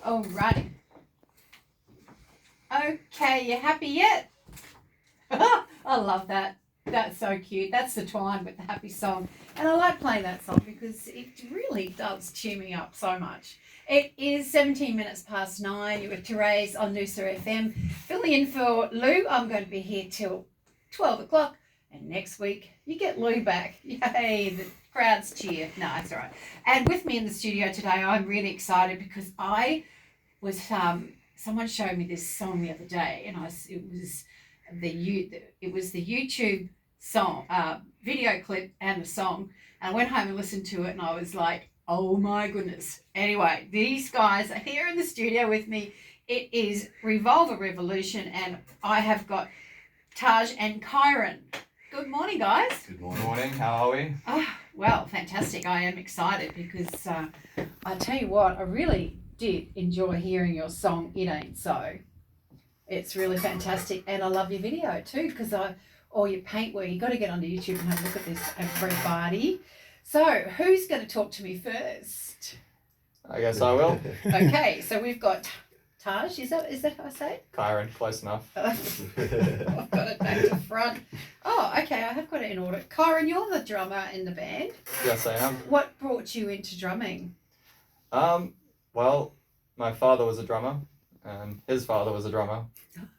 Alrighty. Okay, you happy yet? I love that. That's so cute. That's the Twine with the happy song. And I like playing that song because it really does cheer me up so much. It is 17 minutes past 9. You're with Therese on Noosa FM. Filling in for Lou. I'm going to be here till 12 o'clock. And next week, you get Lou back. Yay, the crowds cheer. No, it's all right. And with me in the studio today, I'm really excited because I was, someone showed me this song the other day, and it was the YouTube song, video clip and the song. And I went home and listened to it, and I was like, oh my goodness. Anyway, these guys are here in the studio with me. It is Revolver Revolution, and I have got Taj and Kyron. Good morning, guys. Good morning. How are we? Well, fantastic. I am excited because I tell you what, I really did enjoy hearing your song, It Ain't So. It's really fantastic, and I love your video too because or your paintwork. You got to get onto YouTube and have a look at this, everybody. So, who's going to talk to me first? I guess I will. Okay, so we've got Taj. Is that how I say it? Kyron, close enough. I've got it back to front. Oh, okay, I have got it in order. Kyron, you're the drummer in the band. Yes, I am. What brought you into drumming? Well, my father was a drummer, and his father was a drummer,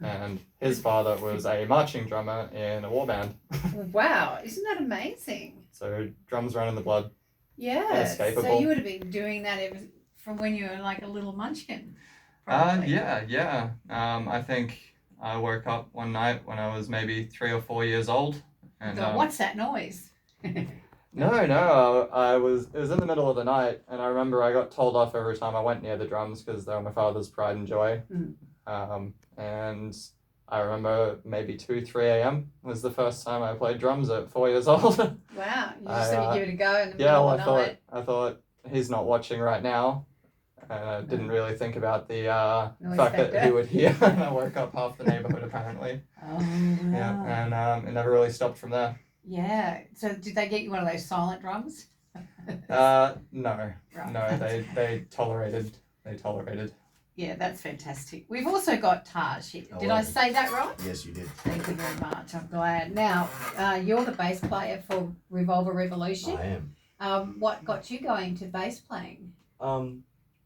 and his father was a marching drummer in a war band. Wow, isn't that amazing? So drums run in the blood. Yeah. Inescapable. So you would have been doing that from when you were like a little munchkin. Probably. Yeah. I think I woke up one night when I was maybe 3 or 4 years old. And what's that noise? No, it was in the middle of the night, and I remember I got told off every time I went near the drums because they were my father's pride and joy. And I remember maybe 2, 3 a.m. was the first time I played drums at 4 years old. Wow, you just said you give it a go in the middle of the night. I thought he's not watching right now. And I didn't really think about the fact that he would hear. And I woke up half the neighborhood apparently. Oh, wow. Yeah, and it never really stopped from there. Yeah. So did they get you one of those silent drums? No. Right. No, they tolerated. Yeah, that's fantastic. We've also got Taj here. Did I say that right? Yes, you did. Thank you very much. I'm glad. Now, you're the bass player for Revolver Revolution. I am. What got you going to bass playing?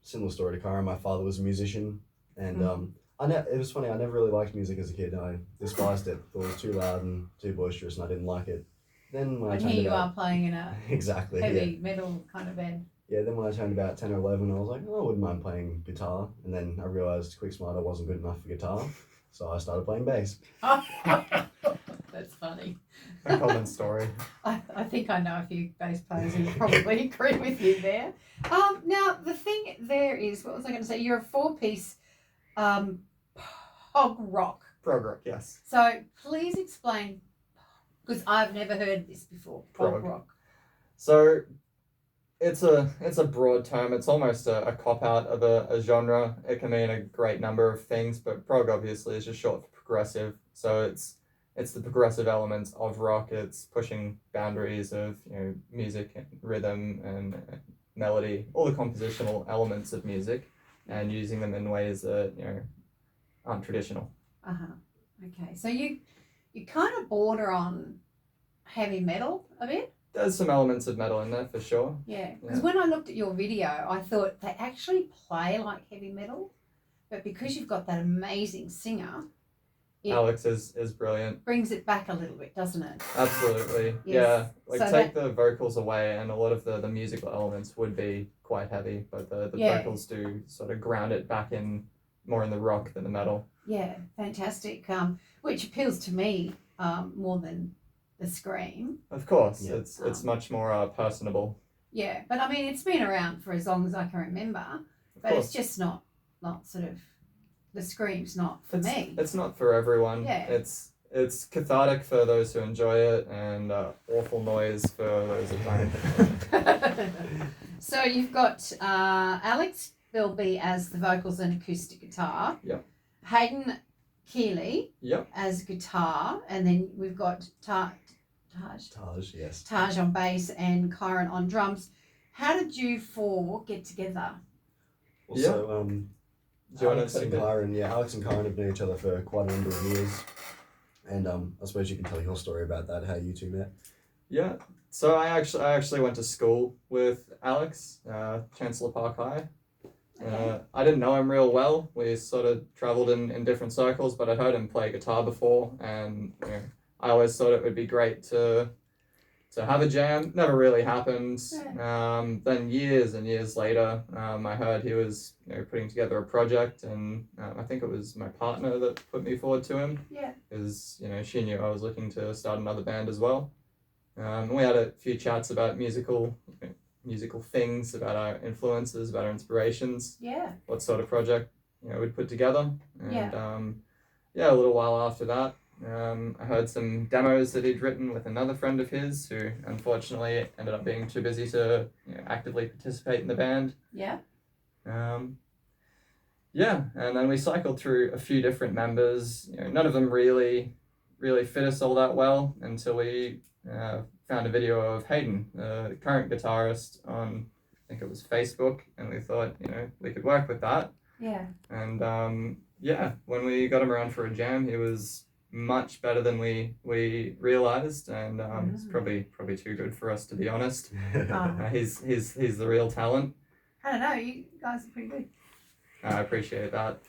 Similar story to Kyra. My father was a musician, and it was funny. I never really liked music as a kid. I despised it. Thought it was too loud and too boisterous, and I didn't like it. Then when I turned here you about, are playing in a exactly heavy metal kind of band. Yeah. Then when I turned about 10 or 11, I was like, oh, I wouldn't mind playing guitar. And then I realized quick smart I wasn't good enough for guitar, so I started playing bass. That's funny. A common story. I think I know a few bass players who probably agree with you there. Now the thing there is, what was I going to say? You're a 4-piece prog rock. Prog rock, yes. So please explain, because I've never heard this before. Prog rock. So it's a broad term. It's almost a cop-out of a genre. It can mean a great number of things, but prog obviously is just short for progressive. So it's the progressive elements of rock. It's pushing boundaries of music and rhythm and melody, all the compositional elements of music, and using them in ways that aren't traditional. Okay, so you kind of border on heavy metal a bit. There's some elements of metal in there for sure. Yeah, because when I looked at your video, I thought they actually play like heavy metal, but because you've got that amazing singer, Alex is brilliant. Brings it back a little bit, doesn't it? Absolutely. Yes. Yeah. So take the vocals away, and a lot of the musical elements would be quite heavy, but the vocals do sort of ground it back in more in the rock than the metal. Yeah, fantastic. Which appeals to me more than the scream. Of course, yeah. It's much more personable. Yeah, but I mean it's been around for as long as I can remember, but it's just not sort of. The scream's not for me. It's not for everyone. Yeah. It's cathartic for those who enjoy it, and awful noise for those that don't. So you've got Alex Bilby as the vocals and acoustic guitar. Yep. Hayden Keeley. Yep. As guitar, and then we've got Taj, yes. Taj on bass and Kyron on drums. How did you four get together? Well, so Do you want Alex to and Kyron, yeah, Alex and Kyron have known each other for quite a number of years, and I suppose you can tell your story about that, how you two met. Yeah. So I actually went to school with Alex, Chancellor Park High. Okay. I didn't know him real well. We sort of travelled in different circles, but I'd heard him play guitar before, and I always thought it would be great to have a jam. Never really happened. Then years and years later, I heard he was putting together a project, and I think it was my partner that put me forward to him. Yeah. Because she knew I was looking to start another band as well. We had a few chats about musical things, about our influences, about our inspirations. Yeah. What sort of project we'd put together, and Yeah. a little while after that. I heard some demos that he'd written with another friend of his who unfortunately ended up being too busy to actively participate in the band. Yeah. And then we cycled through a few different members. None of them really fit us all that well until we found a video of Hayden, the current guitarist, on, I think it was Facebook, and we thought we could work with that. Yeah. And when we got him around for a jam, he was much better than we realized, and it's probably too good for us, to be honest. He's the real talent. I don't know. You guys are pretty good. I appreciate that.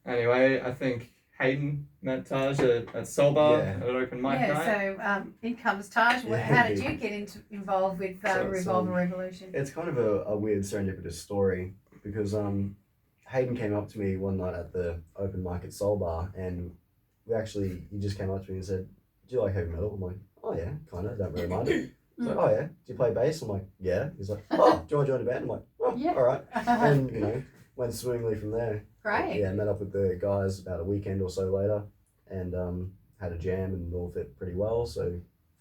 Anyway, I think Hayden met Taj at Soul Bar at an open mic night. So in comes Taj. How did you get involved with Revolver Revolution? It's kind of a weird serendipitous story, because Hayden came up to me one night at the open mic at Soul Bar, and he just came up to me and said, "Do you like heavy metal?" I'm like, "Oh yeah, kind of, don't really mind it." He's like, "Oh yeah, do you play bass?" I'm like, "Yeah." He's like, "Oh, do you want to join a band?" I'm like, "Oh, Yeah. all right." And went swimmingly from there. Great. Yeah, met up with the guys about a weekend or so later, and had a jam, and it all fit pretty well. So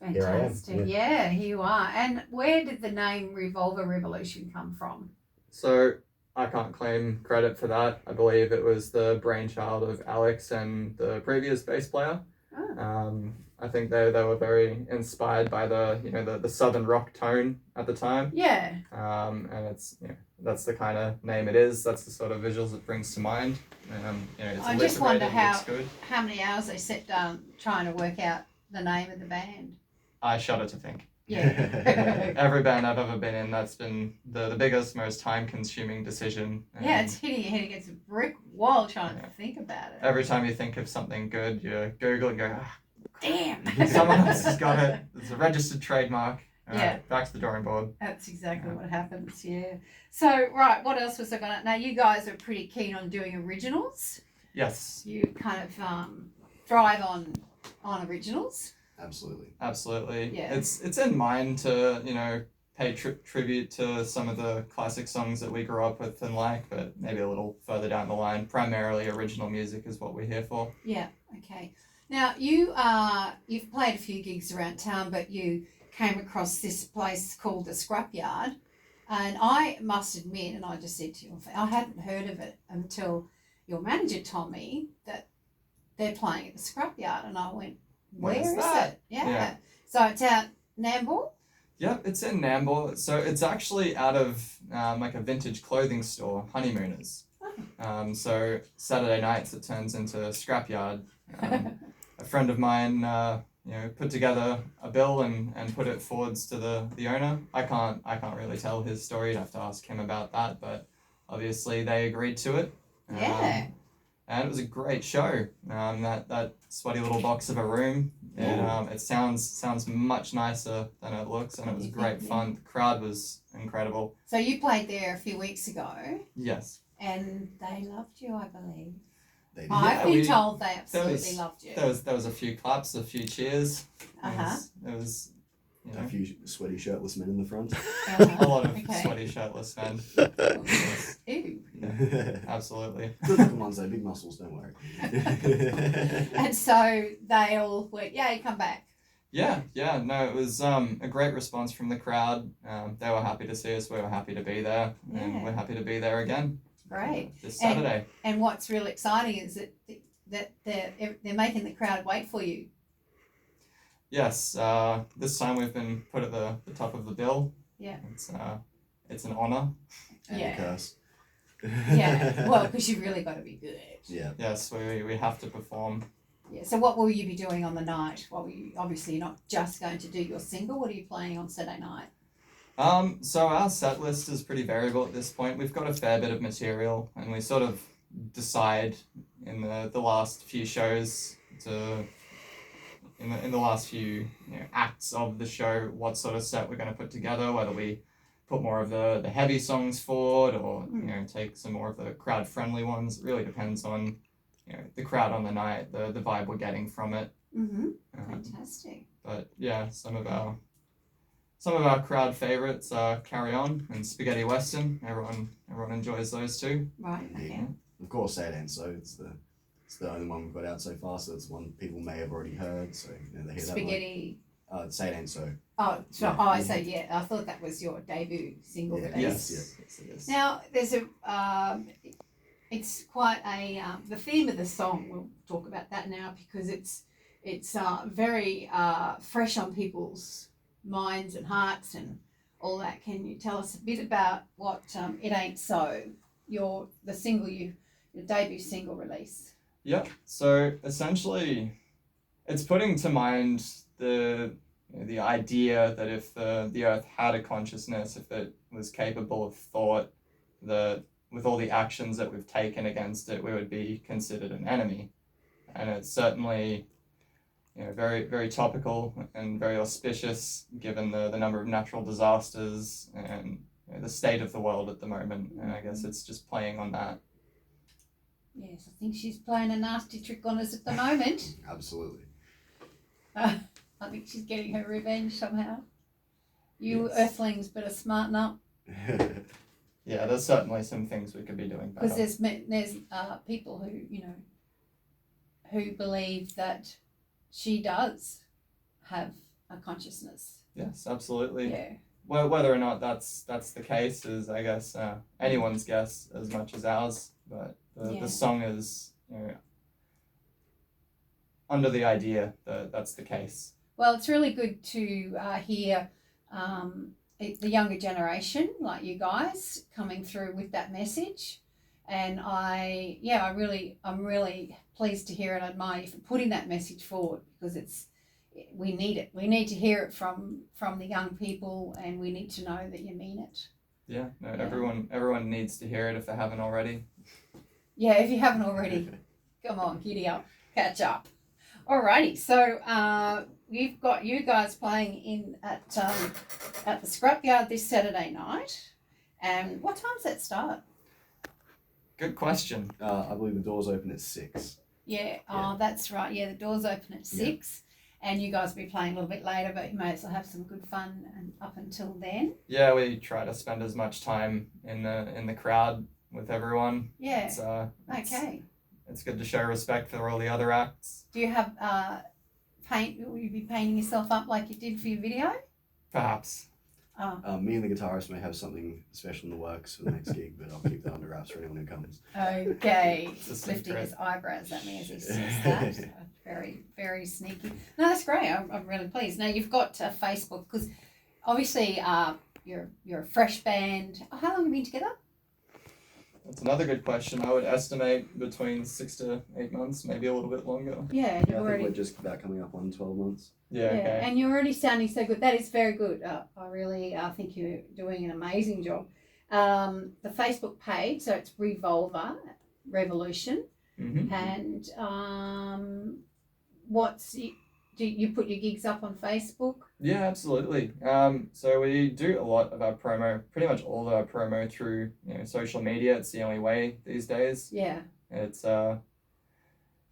here I am. Fantastic. Yeah, here you are. And where did the name Revolver Revolution come from? So I can't claim credit for that. I believe it was the brainchild of Alex and the previous bass player. Oh. I think they were very inspired by the southern rock tone at the time. Yeah. And it's that's the kind of name it is. That's the sort of visuals it brings to mind. It's I just wonder alliterated, looks good. how many hours they sat down trying to work out the name of the band. I shudder to think. Yeah. Every band I've ever been in, that's been the biggest, most time-consuming decision. Yeah, it's hitting your head against a brick wall trying to think about it. Every time you think of something good, you Google and go, damn. someone else has got it. It's a registered trademark. Back to the drawing board. That's exactly what happens, yeah. So, right, what else was I going to... Now, you guys are pretty keen on doing originals. Yes. You kind of thrive on originals. Absolutely. Yeah. It's in mind to, pay tribute to some of the classic songs that we grew up with and like, but maybe a little further down the line. Primarily original music is what we're here for. Yeah, okay. Now, you've played a few gigs around town, but you came across this place called the Scrapyard, and I must admit, and I just said to you, I hadn't heard of it until your manager told me that they're playing at the Scrapyard, and I went, where is it? Yeah. So it's out Nambour? Yep, it's in Nambour. So it's actually out of like a vintage clothing store, Honeymooners. Oh. So Saturday nights it turns into a Scrapyard. A friend of mine put together a bill and put it forwards to the owner. I can't really tell his story. You'd have to ask him about that, but obviously they agreed to it. Yeah. And it was a great show. That sweaty little box of a room. It sounds much nicer than it looks, and it was great fun. The crowd was incredible. So you played there a few weeks ago. Yes. And they loved you, I believe. They did. I've been told they absolutely loved you. There was a few claps, a few cheers. Uh-huh. It was A few sweaty shirtless men in the front. a lot of sweaty shirtless men. Ew. Absolutely. Good looking ones though, big muscles, don't worry. And so they all went, yeah, come back. Yeah, no, it was a great response from the crowd. They were happy to see us, we were happy to be there, and we're happy to be there again. Great. This Saturday. And what's really exciting is that they're making the crowd wait for you. Yes, this time we've been put at the top of the bill. Yeah. It's an honour. And a curse. Yeah, well, because you've really got to be good. Yeah. Yes, we have to perform. Yeah. So what will you be doing on the night? Obviously you're not just going to do your single. What are you playing on Saturday night? So our set list is pretty variable at this point. We've got a fair bit of material, and we sort of decide in the last few shows in the last few acts of the show what sort of set we're going to put together, whether we put more of the heavy songs forward or take some more of the crowd friendly ones. It really depends on the crowd on the night, the vibe we're getting from it. Mm-hmm. Fantastic. But yeah, some of our crowd favorites are Carry On and Spaghetti Western. Everyone enjoys those two. Right. Okay. Yeah. Of course, Say It Ain't So. It's the only one we've got out so far, so it's one people may have already heard. So they hear Spaghetti. Say It Ain't So. Oh, so Yeah. I say yeah. I thought that was your debut single Yeah. release. Yes, it is. Now there's it's quite a the theme of the song. We'll talk about that now because it's very fresh on people's minds and hearts and all that. Can you tell us a bit about what It Ain't So, your debut single release? Yeah. So essentially, it's putting to mind the idea that if the Earth had a consciousness, if it was capable of thought, that with all the actions that we've taken against it, we would be considered an enemy. And it's certainly very, very topical and very auspicious given the number of natural disasters and the state of the world at the moment. And I guess it's just playing on that. Yes, I think she's playing a nasty trick on us at the moment. Absolutely. I think she's getting her revenge somehow. You Yes. Earthlings better smarten up. Yeah, there's certainly some things we could be doing better. Because there's people who believe that she does have a consciousness. Yes, absolutely. Yeah. Well, whether or not that's the case is, I guess, anyone's guess as much as ours. But the song is under the idea that that's the case. Well, it's really good to hear the younger generation, like you guys, coming through with that message. And I'm really pleased to hear it. I admire you for putting that message forward because we need it. We need to hear it from the young people, and we need to know that you mean it. Yeah, no, everyone needs to hear it if they haven't already. Yeah, if you haven't already, come on, giddy up, catch up. Alrighty, so we've got you guys playing at the Scrapyard this Saturday night. And what time's that start? Good question. I believe the doors open at 6. Yeah, Yeah. that's right. Yeah, the doors open at 6. And you guys will be playing a little bit later, but you may as well have some good fun and up until then. Yeah, we try to spend as much time in the crowd with everyone. Yeah. Okay. It's good to show respect for all the other acts. Do you have paint? Will you be painting yourself up like you did for your video? Perhaps. Oh. Me and the guitarist may have something special in the works for the next gig, but I'll keep that under wraps for anyone who comes. Okay. It's a Just lifting secret. his eyebrows at me as he says that. Very, very sneaky. No, that's great. I'm really pleased. Now you've got Facebook because obviously you're a fresh band. How long have you been together? That's another good question. I would estimate between 6 to 8 months, maybe a little bit longer. Yeah, Yeah, you're I already. think we're just about coming up on 12 months. Yeah, okay. And you're already sounding so good. That is very good. I really think you're doing an amazing job. The Facebook page, so it's Revolver Revolution, Mm-hmm. and do you put your gigs up on Facebook? Yeah, absolutely. So we do a lot of our promo, pretty much all of our promo through social media. It's the only way these days. Yeah. It's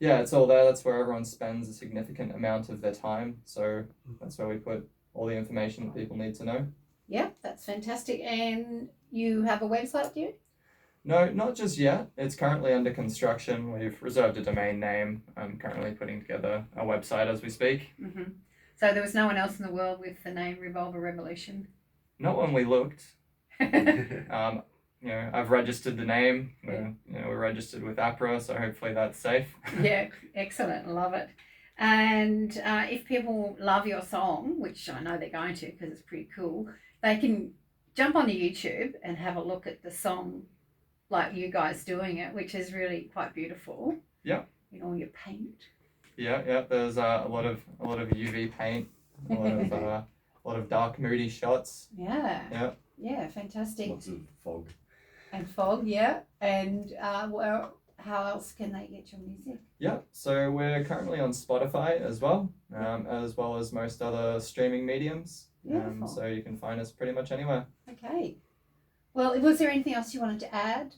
it's all there. That's where everyone spends a significant amount of their time. So that's where we put all the information that people need to know. Yeah, that's fantastic. And you have a website, do you? No, not just yet. It's currently under construction. We've reserved a domain name. I'm currently putting together a website as we speak. Mm-hmm. So there was no one else in the world with the name Revolver Revolution? Not when we looked. Yeah. I've registered the name. We're registered with APRA, so hopefully that's safe. Yeah, excellent. Love it. And if people love your song, which I know they're going to because it's pretty cool, they can jump onto YouTube and have a look at the song like you guys doing it, which is really quite beautiful. Yeah. In all your paint. Yeah. There's a lot of UV paint, a lot of dark, moody shots. Yeah. Yeah. Yeah, fantastic. Lots of fog. And fog, yeah. And well, how else can they get your music? Yeah, so we're currently on Spotify as well as most other streaming mediums. Beautiful. So you can find us pretty much anywhere. Okay. Well, was there anything else you wanted to add?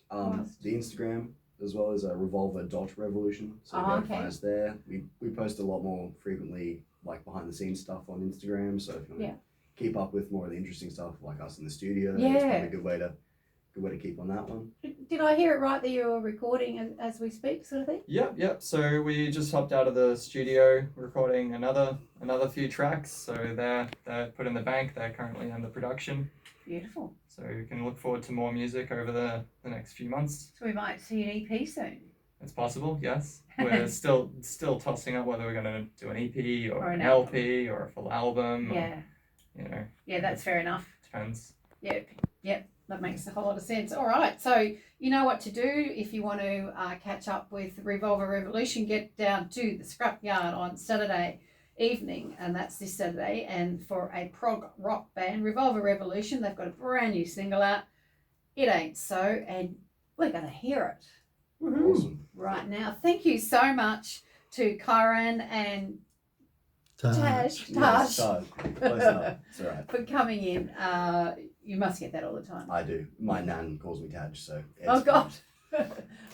The Instagram, as well as Revolver.Revolution. So you can find us there. We post a lot more frequently, like behind the scenes stuff on Instagram. So if you want to keep up with more of the interesting stuff, like us in the studio, it's probably a good way to keep on that one. Did I hear it right that you're recording as we speak, sort of thing? Yep. So we just hopped out of the studio recording another few tracks. So they're put in the bank. They're currently under production. Beautiful. So you can look forward to more music over the next few months. So we might see an EP soon. It's possible, yes. We're still tossing up whether we're going to do an EP or an album. LP or a full album. Yeah. Or, Yeah, that's fair enough. Depends. Yep. That makes a whole lot of sense. All right. So you know what to do if you want to catch up with Revolver Revolution. Get down to the Scrapyard on Saturday evening, and that's this Saturday. And for a prog rock band, Revolver Revolution, they've got a brand new single out. It Ain't So, and we're going to hear it. Mm-hmm. Awesome. Right now. Thank you so much to Kyran and Taj. Yes, Taj. Close enough. It's all right. For coming in. You must get that all the time. I do. My nan calls me Taj, so. Oh, God.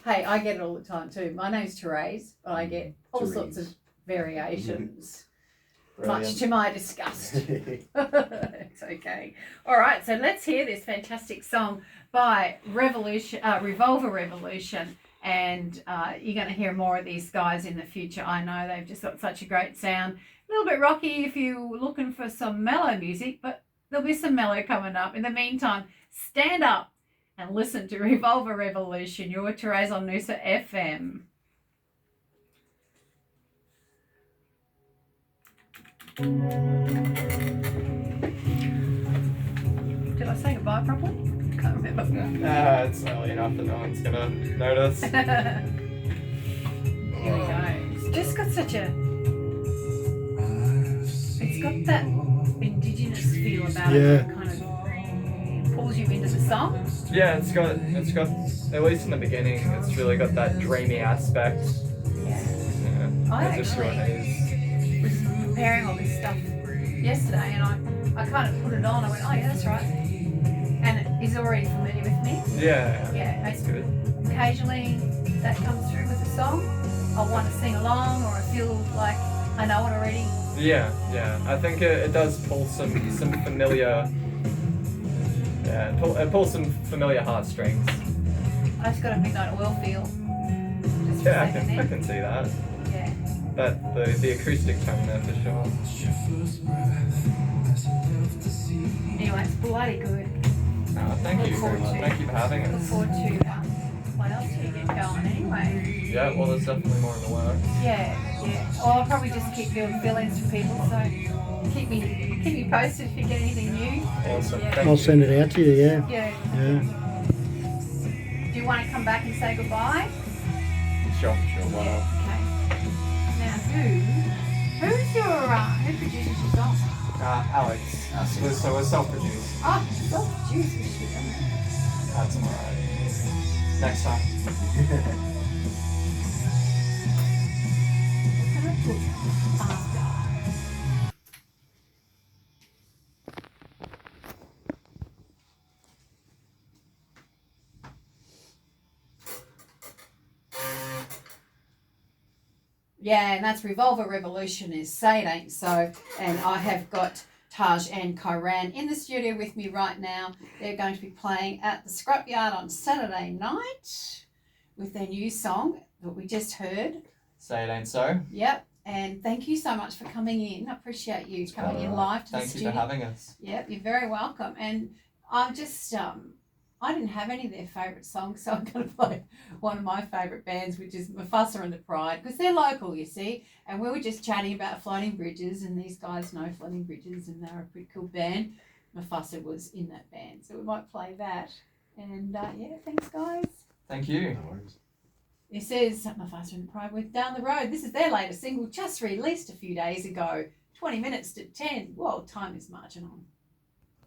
Hey, I get it all the time too. My name's Therese, but I get all sorts of variations. Much to my disgust. It's okay. All right, so let's hear this fantastic song by Revolver Revolution. And you're going to hear more of these guys in the future. I know they've just got such a great sound. A little bit rocky if you're looking for some mellow music, but there'll be some mellow coming up. In the meantime, stand up and listen to Revolver Revolution. You're with Therese on Noosa FM. Did I say goodbye properly? Can't remember. It's early enough that no one's going to notice. Here we go. It's just got such a... It's got that indigenous feel about it that kind of pulls you into the song. Yeah, it's got at least in the beginning, it's really got that dreamy aspect. Yeah. I actually was preparing all this stuff yesterday, and I kind of put it on. I went, oh yeah, that's right. And he's already familiar with me. Yeah. That's good. Occasionally that comes through with the song. I want to sing along, or I feel like I know it already. Yeah. I think it does pull some familiar. Yeah, it pulls some familiar heartstrings. I just got a midnight oil feel. Yeah, I can see that. Yeah. That the acoustic tone there for sure. Anyway, it's bloody good. Thank you very much. Thank you for having us. Look forward to what else do you get going anyway? Yeah, well, there's definitely more in the works. Yeah. Well, I'll probably just keep doing fill-ins for people, so keep me posted if you get anything new. Awesome. Yeah. I'll send it out to you, yeah. Yeah. Do you want to come back and say goodbye? Sure. Why not? Okay. Now, who produces your song? Alex. So we're self-produced. Oh, self-produced. That's alright. Next time. Yeah, and that's Revolver Revolution is Say It Ain't So. And I have got Taj and Kyran in the studio with me right now. They're going to be playing at the Scrapyard on Saturday night with their new song that we just heard. Say It Ain't So. Yep. And thank you so much for coming in. I appreciate you coming in live to the studio. Thank you for having us. Yep, you're very welcome. And I'm just I didn't have any of their favourite songs, so I'm going to play one of my favourite bands, which is Mufasa and the Pride, because they're local, you see. And we were just chatting about floating bridges, and these guys know floating bridges, and they're a pretty cool band. Mufasa was in that band, so we might play that. And yeah, thanks guys. Thank you. No worries. This is My Faster and Pride with Down the Road. This is their latest single, just released a few days ago. 20 minutes to 10. Well, time is marching on.